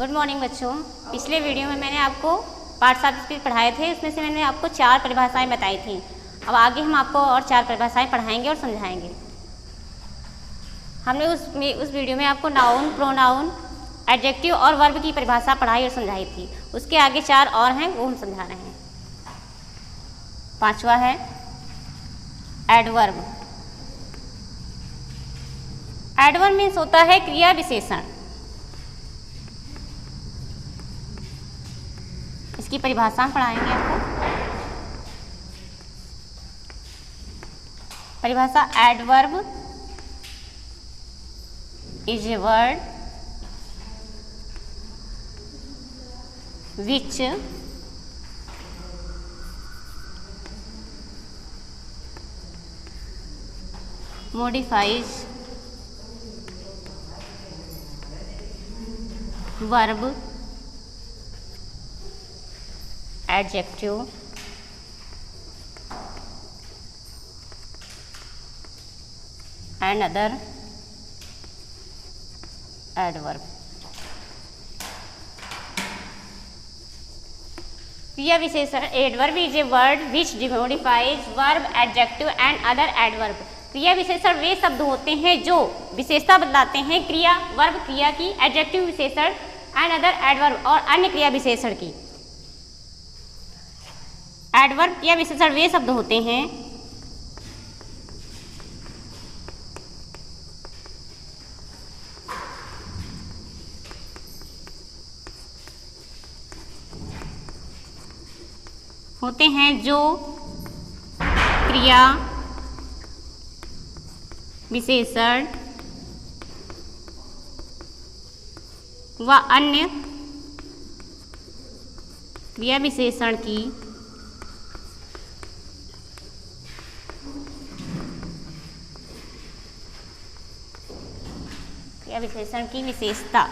Good morning बच्चों। पिछले video में मैंने आपको पार्ट्स ऑफ स्पीच पढ़ाए थे, उसमें से मैंने आपको 4 परिभाषाएं बताई थी। अब आगे हम आपको और 4 परिभाषाएं पढ़ाएंगे और समझाएंगे। हमने उस वीडियो में आपको नाउन, प्रोनाउन, एडजेक्टिव और वर्ब की परिभाषा पढ़ाई और समझाई थी। उसके आगे 4 और हैं, वो हम समझा रहे हैं। 5वां है एडवर्ब। एडवर्ब मीन्स होता है क्रिया विशेषण। इसकी परिभाषा हम पढ़ाएंगे आपको। परिभाषा adverb is a word which modifies verb, adjective and other adverb। क्रिया विशेषण adverb is a word which modifies verb, adjective and other adverb. क्रिया विशेषण वे शब्द होते हैं जो विशेषता बदलाते हैं क्रिया, वर्ब क्रिया की, एडजेक्टिव विशेषण एंड अदर एडवर्ब और अन्य क्रिया विशेषण की। एडवर्ब क्रिया विशेषण वे शब्द होते हैं जो क्रिया विशेषण व अन्य क्रिया विशेषण की विशेषता।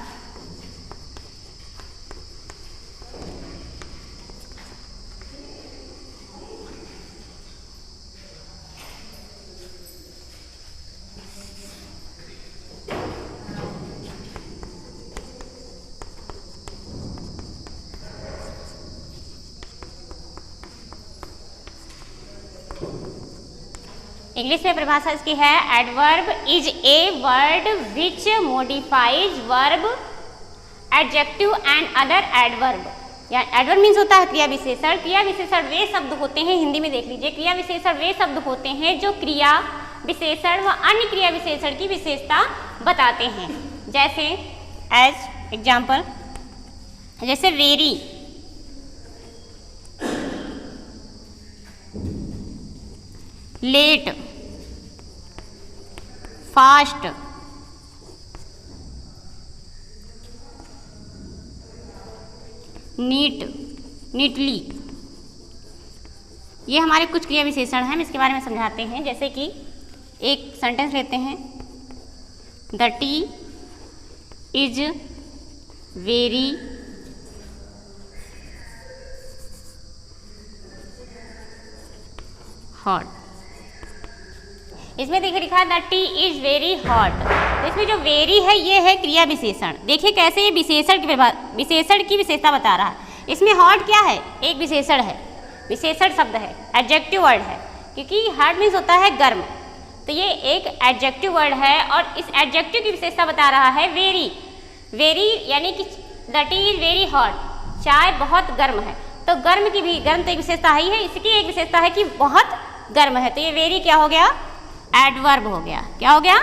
इंग्लिश में परिभाषा इसकी है adverb is a word which modifies verb, adjective and other adverb. या एडवर्ब मीन्स होता है क्रिया विशेषण। क्रिया विशेषण वे शब्द होते हैं, हिंदी में देख लीजिए, क्रिया विशेषण वे शब्द होते हैं जो क्रिया विशेषण व अन्य क्रिया विशेषण की विशेषता बताते हैं। जैसे एज एग्जाम्पल, जैसे very, late, fast, neat, neatly. ये हमारे कुछ क्रिया विशेषण हैं, हम इसके बारे में समझाते हैं। जैसे कि एक सेंटेंस लेते हैं, the T is very hot. इसमें देखिए लिखा है the T is very hot. तो इसमें जो वेरी है ये है क्रिया विशेषण। देखिए कैसे ये विशेषण की विशेषता बता रहा है। इसमें हॉट क्या है? एक विशेषण है, विशेषण शब्द है, एडजेक्टिव वर्ड है, क्योंकि हॉट मीन्स होता है गर्म। तो ये एक एडजेक्टिव वर्ड है और इस एडजेक्टिव की विशेषता बता रहा है वेरी। वेरी यानी कि the T is very hot, चाय बहुत गर्म है। तो गर्म तो एक विशेषता ही है, इसकी एक विशेषता है कि बहुत गर्म है। तो ये वेरी क्या हो गया? एडवर्ब हो गया। क्या हो गया?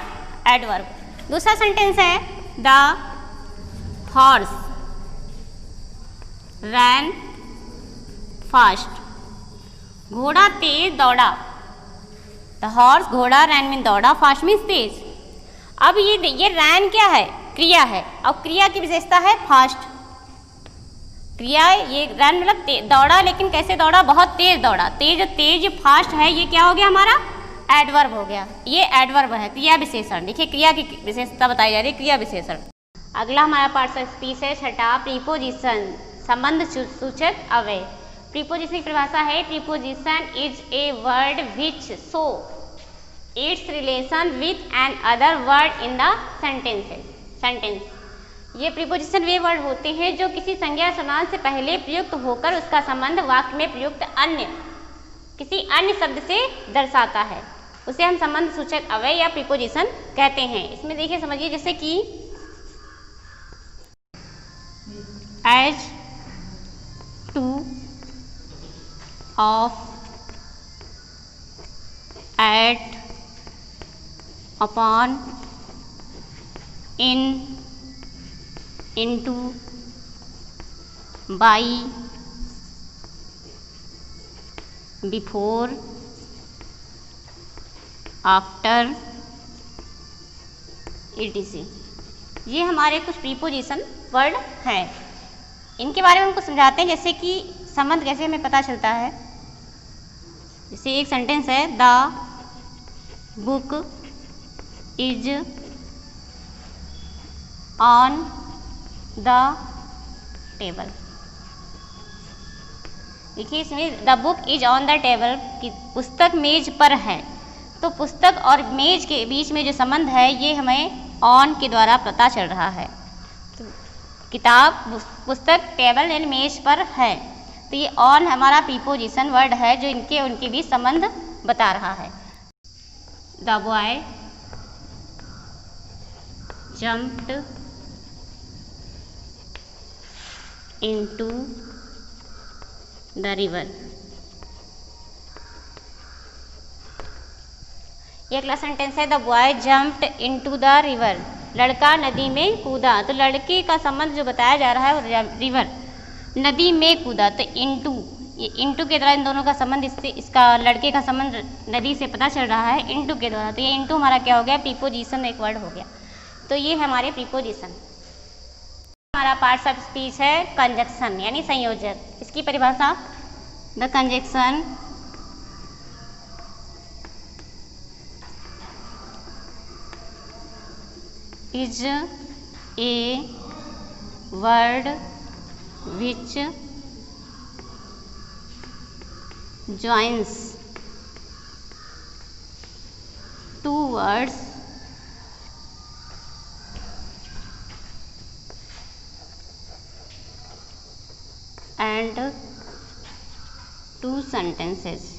एडवर्ब। दूसरा सेंटेंस है द हॉर्स रैन फास्ट। घोड़ा तेज दौड़ा। द हॉर्स घोड़ा, रैन मीन दौड़ा, फास्ट मीन्स तेज। अब ये रैन क्या है? क्रिया है, और क्रिया की विशेषता है फास्ट। क्रिया ये रन मतलब दौड़ा, लेकिन कैसे दौड़ा? बहुत तेज दौड़ा। तेज फास्ट है, ये क्या हो गया हमारा? एडवर्ब हो गया। ये एडवर्ब है, क्रिया विशेषण। देखिए क्रिया की विशेषता बताई जा रही है, क्रिया विशेषण। अगला हमारा पार्ट्स ऑफ स्पीच है 6, प्रीपोजिशन, संबंध सूचक अव्यय। प्रीपोजिशन की परिभाषा है preposition is a word which show it's relation with an other word in the sentence. ये प्रीपोजिशन वे वर्ड होते हैं जो किसी संज्ञा समास से पहले प्रयुक्त होकर उसका संबंध वाक्य में प्रयुक्त किसी अन्य शब्द से दर्शाता है, उसे हम संबंध सूचक अव्यय या प्रीपोजिशन कहते हैं। इसमें देखिए समझिए, जैसे कि as, to, of, at, upon, in, into, by, before, after, etc। ये हमारे कुछ प्रीपोजिशन वर्ड हैं। इनके बारे में हमको समझाते हैं, जैसे कि संबंध कैसे हमें पता चलता है। जैसे एक सेंटेंस है, the book is on the table. देखिए इसमें the book is on the table, की पुस्तक मेज पर है। तो पुस्तक और मेज के बीच में जो संबंध है ये हमें ऑन के द्वारा पता चल रहा है। तो किताब, पुस्तक, टेबल यानी मेज पर है। तो ये ऑन हमारा प्रीपोजिशन वर्ड है जो उनके बीच संबंध बता रहा है। The boy jumped into the river. ये अगला सेंटेंस है, the boy jumped into the river. लड़का नदी में कूदा। तो लड़के का संबंध जो बताया जा रहा है वो रिवर, नदी में कूदा। तो इनटू, ये इनटू के द्वारा इन दोनों का संबंध, इसका लड़के का संबंध नदी से पता चल रहा है इनटू के द्वारा। तो ये इनटू हमारा क्या हो गया, प्रीपोजिशन एक वर्ड हो गया। तो ये हमारे प्रीपोजिशन। हमारा पार्ट्स ऑफ स्पीच है कंजक्शन यानी संयोजक। इसकी परिभाषा, the conjunction is a word which joins two words and two sentences।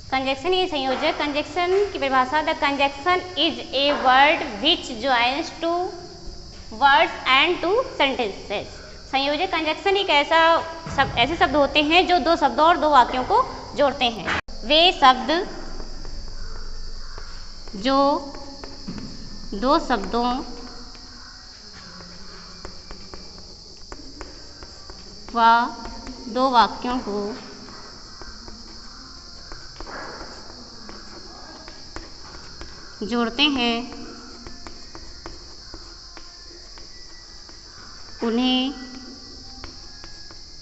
Conjunction ये संयोजक। कंजक्शन की परिभाषा, the conjunction is a word which joins two words and two sentences. संयोजक कंजक्शन एक ऐसे शब्द होते हैं जो दो शब्दों और दो वाक्यों को जोड़ते हैं। वे शब्द जो दो शब्दों व दो वाक्यों को जोड़ते हैं उन्हें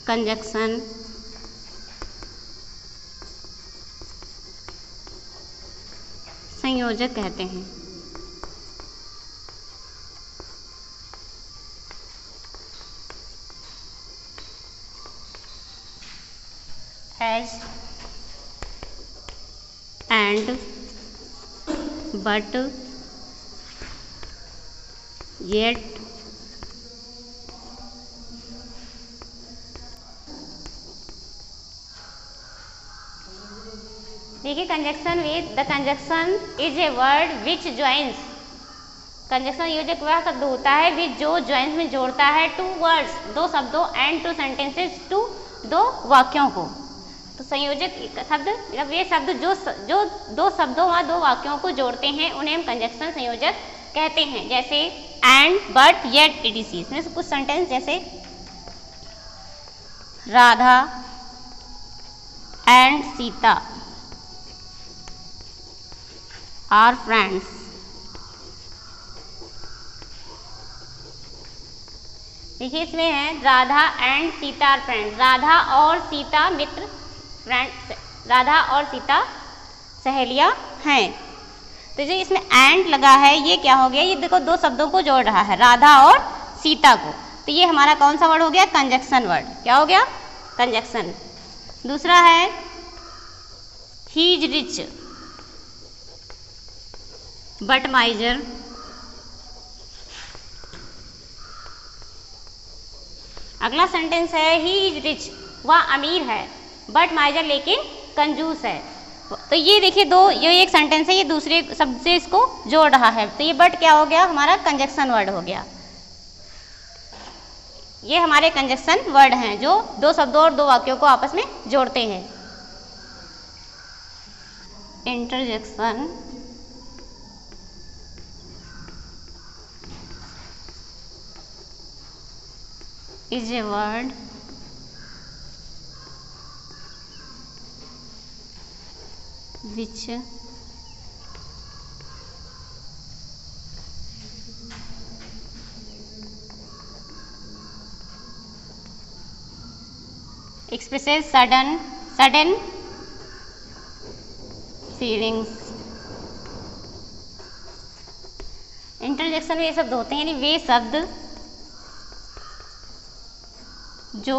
कंजक्शन संयोजक कहते हैं। एज, एंड, but, yet, देखिए conjunction with, the conjunction is a word which joins. Conjunction योजक वह शब्द होता है विच जो ज्वाइंस में जोड़ता है टू वर्ड्स, दो शब्दों, एंड टू सेंटेंसेस, टू दो वाक्यों को। तो संयोजक शब्द मतलब वे शब्द जो दो शब्दों व दो वाक्यों को जोड़ते हैं उन्हें हम कंजक्शन संयोजक कहते हैं। जैसे एंड, बट, येट, etc। इसमें से कुछ सेंटेंस जैसे Radha and Sita are friends. देखिए इसमें है Radha and Sita are friends. Radha और सीता मित्र, राधा और सीता सहेलियां हैं। तो जो इसमें एंड लगा है ये क्या हो गया, ये देखो दो शब्दों को जोड़ रहा है, राधा और सीता को। तो ये हमारा कौन सा वर्ड हो गया, कंजक्शन वर्ड। क्या हो गया, कंजक्शन। दूसरा है ही इज रिच बट माइजर, अगला सेंटेंस है ही इज रिच, वह अमीर है, बट माइजर लेकिन कंजूस है। तो ये देखिए दो, ये एक सेंटेंस है, ये दूसरे शब्द से इसको जोड़ रहा है, तो ये बट क्या हो गया, हमारा कंजक्शन वर्ड हो गया। ये हमारे कंजक्शन वर्ड हैं जो दो शब्दों और दो वाक्यों को आपस में जोड़ते हैं। Interjection is a word which expresses sudden feelings। Interjection में ये शब्द होते हैं, यानी वे शब्द जो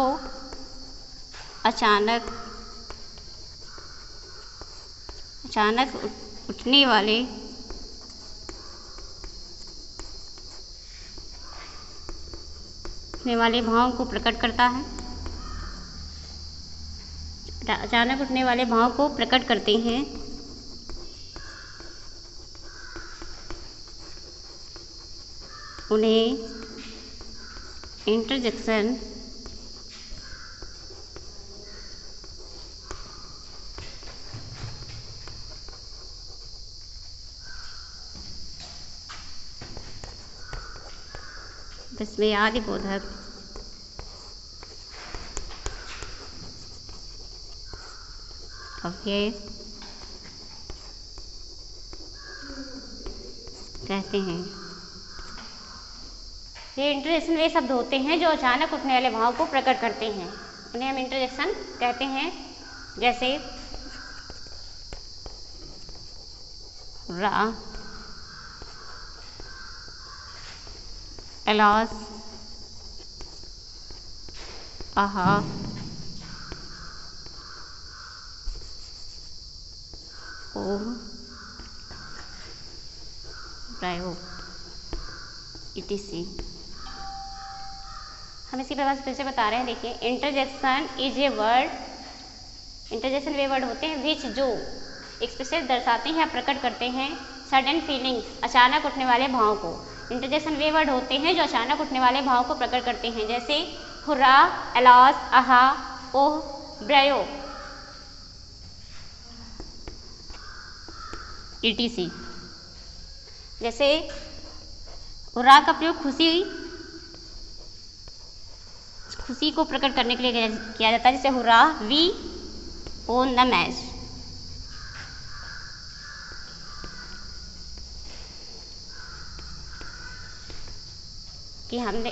अचानक उठने वाले भाव को प्रकट करता है, अचानक उठने वाले भाव को प्रकट करते हैं। उन्हें इंटरजेक्शन विस्मयादि बोधक अव्यय कहते हैं। ये इंटरजेक्शन वे शब्द होते हैं जो अचानक उठने वाले भाव को प्रकट करते हैं, उन्हें हम इंटरजेक्शन कहते हैं। जैसे रा, एलास, आहा, ओम, प्रायो, इटीसी। हम इसकी परिभाषा फिर से बता रहे हैं, देखिए interjection is a word, interjection way word होते हैं विच जो एक्सप्रेसेस दर्शाते हैं या प्रकट करते हैं सडन फीलिंग्स, अचानक उठने वाले भाव को। इंटरजेक्शन वे वर्ड होते हैं जो अचानक उठने वाले भाव को प्रकट करते हैं, जैसे हुर्रा, एलास, आहा, ओह, ब्रयो, ईटीसी। जैसे हुर्रा का प्रयोग खुशी को प्रकट करने के लिए किया जाता है, जैसे hurrah we won the match. कि हमने